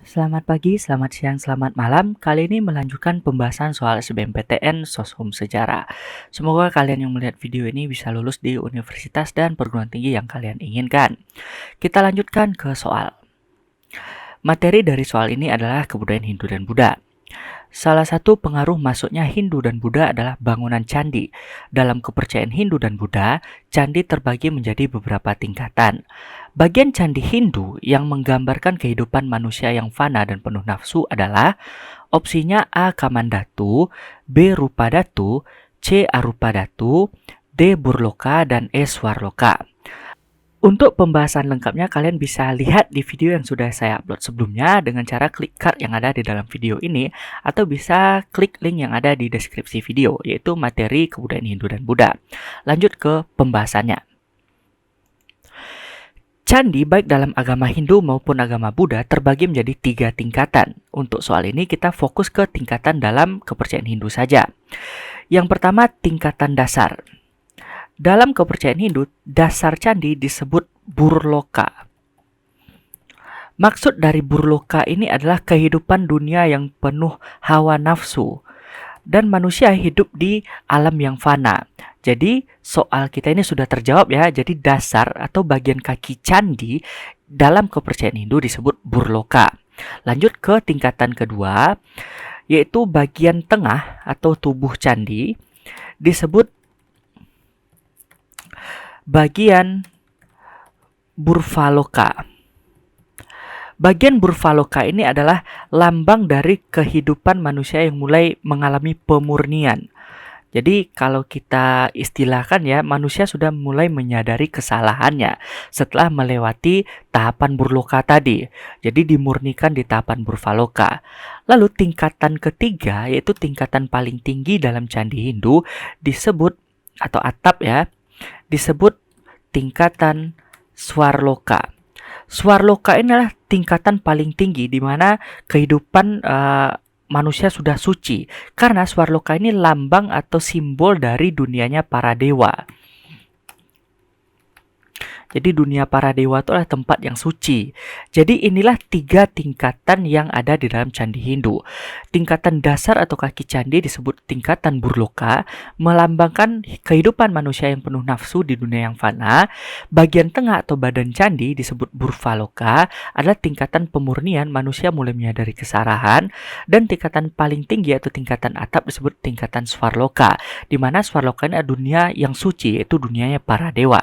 Selamat pagi, selamat siang, selamat malam. Kali ini melanjutkan pembahasan soal SBMPTN Soshum Sejarah. Semoga kalian yang melihat video ini bisa lulus di universitas dan perguruan tinggi yang kalian inginkan. Kita lanjutkan ke soal. Materi dari soal ini adalah kebudayaan Hindu dan Buddha. Salah satu pengaruh masuknya Hindu dan Buddha adalah bangunan candi. Dalam kepercayaan Hindu dan Buddha, candi terbagi menjadi beberapa tingkatan. Bagian candi Hindu yang menggambarkan kehidupan manusia yang fana dan penuh nafsu adalah opsinya A. Kamandatu, B. Rupadatu, C. Arupadatu, D. Burloka, dan E. Swarloka. Untuk pembahasan lengkapnya kalian bisa lihat di video yang sudah saya upload sebelumnya dengan cara klik card yang ada di dalam video ini, atau bisa klik link yang ada di deskripsi video, yaitu materi kebudayaan Hindu dan Buddha. Lanjut ke pembahasannya. Candi baik dalam agama Hindu maupun agama Buddha terbagi menjadi 3 tingkatan. Untuk soal ini kita fokus ke tingkatan dalam kepercayaan Hindu saja. Yang pertama, tingkatan dasar. Dalam kepercayaan Hindu, dasar candi disebut burloka. Maksud dari burloka ini adalah kehidupan dunia yang penuh hawa nafsu dan manusia hidup di alam yang fana. Jadi soal kita ini sudah terjawab ya. Jadi dasar atau bagian kaki candi dalam kepercayaan Hindu disebut burloka. Lanjut ke tingkatan kedua, yaitu bagian tengah atau tubuh candi disebut bagian Burvaloka. Bagian Burvaloka ini adalah lambang dari kehidupan manusia yang mulai mengalami pemurnian. Jadi kalau kita istilahkan ya, manusia sudah mulai menyadari kesalahannya setelah melewati tahapan Burloka tadi. Jadi dimurnikan di tahapan Burvaloka. Lalu tingkatan ketiga, yaitu tingkatan paling tinggi dalam candi Hindu, disebut atau atap ya, disebut tingkatan Swarloka. Swarloka inilah tingkatan paling tinggi di mana kehidupan manusia sudah suci, karena Swarloka ini lambang atau simbol dari dunianya para dewa. Jadi dunia para dewa itu adalah tempat yang suci. Jadi inilah 3 tingkatan yang ada di dalam candi Hindu. Tingkatan dasar atau kaki candi disebut tingkatan Burloka, melambangkan kehidupan manusia yang penuh nafsu di dunia yang fana. Bagian tengah atau badan candi disebut Burvaloka, adalah tingkatan pemurnian manusia mulai menyadari kesalahan. Dan tingkatan paling tinggi atau tingkatan atap disebut tingkatan Swarloka, di mana Swarloka ini adalah dunia yang suci, yaitu dunianya para dewa.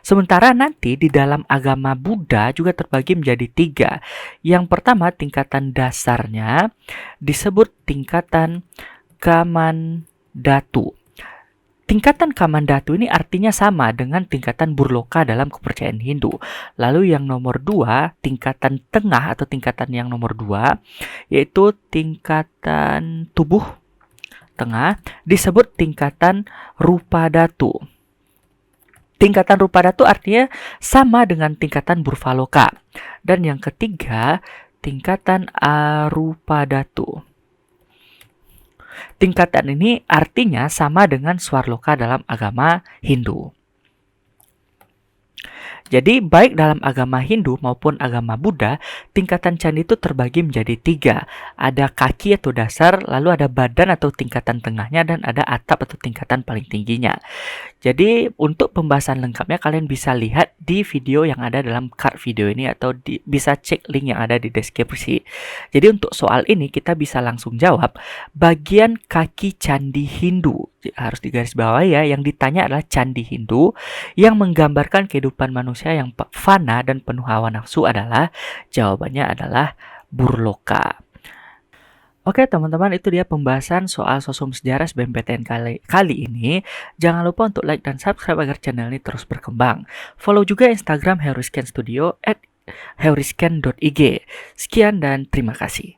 Sementara nanti di dalam agama Buddha juga terbagi menjadi 3. Yang pertama, tingkatan dasarnya disebut tingkatan Kamandatu. Tingkatan Kamandatu ini artinya sama dengan tingkatan Burloka dalam kepercayaan Hindu. Lalu yang nomor 2, tingkatan tengah atau tingkatan yang nomor 2, yaitu tingkatan tubuh tengah, disebut tingkatan Rupadatu. Tingkatan Rupadatu artinya sama dengan tingkatan Burvaloka. Dan yang ketiga, tingkatan Arupadatu. Tingkatan ini artinya sama dengan Swarloka dalam agama Hindu. Jadi baik dalam agama Hindu maupun agama Buddha, tingkatan candi itu terbagi menjadi 3. Ada kaki atau dasar, lalu ada badan atau tingkatan tengahnya, dan ada atap atau tingkatan paling tingginya. Jadi untuk pembahasan lengkapnya kalian bisa lihat di video yang ada dalam card video ini, atau bisa cek link yang ada di deskripsi. Jadi untuk soal ini kita bisa langsung jawab bagian kaki candi Hindu. Harus digarisbawahi ya, yang ditanya adalah candi Hindu yang menggambarkan kehidupan manusia yang fana dan penuh hawa nafsu adalah, jawabannya adalah Burloka. Oke teman-teman, itu dia pembahasan soal Soshum Sejarah SBMPTN kali ini. Jangan lupa untuk like dan subscribe agar channel ini terus berkembang. Follow juga Instagram Heuryscan Studio @heuryscan.ig. Sekian dan terima kasih.